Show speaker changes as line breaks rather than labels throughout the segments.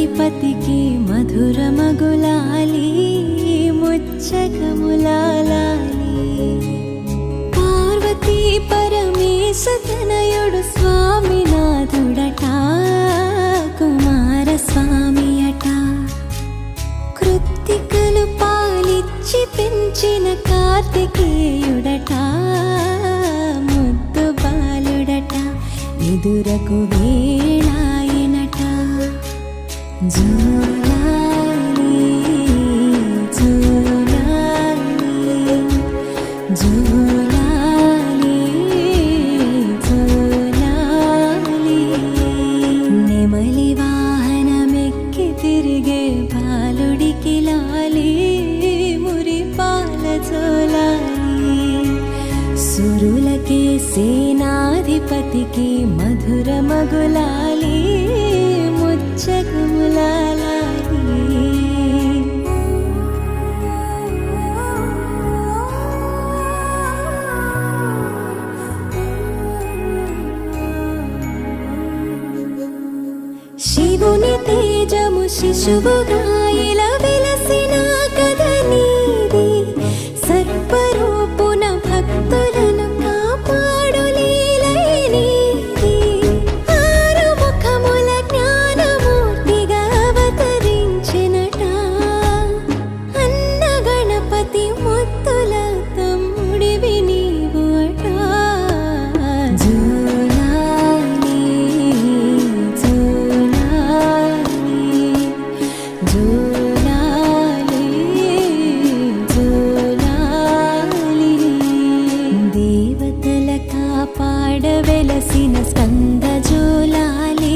సేనాధిపతికి మధురమగులాలి ముచ్చకములాలి పార్వతీ పరమేశ తనయుడు స్వామినాథుడట కుమారస్వామి అట కృత్తికలు పాలిచ్చి పెంచిన కార్తికేయుడట ముద్దు బాలుడట ఎదురకు వేళాయనట జూలాలి జూలాలి జూలాలి జూలాలి నెమలి వాహనమెక్కి తిరిగే బాలుడికి లాలి మురిపాల జూలాలి సురులకే సేనాధిపతికి మధురమగులాలి ముచ్చకములాలి శివుని తేజము శిశువుగా ఇలా వెలసిన కథ నీది సర్వరూపున భక్తులను కాపాడు లీలై నీది ఆరు ముఖముల జ్ఞానమూర్తిగా అవతరించినట అన్న గణపతి ముత్తుల తమ్ముడివి నీవు అట జూలాలి జూలాలి జూలాలి దేవతల కాపాడవెలసిన స్కంద జూలాలి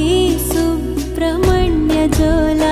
సుబ్రహ్మణ్య జూలాలి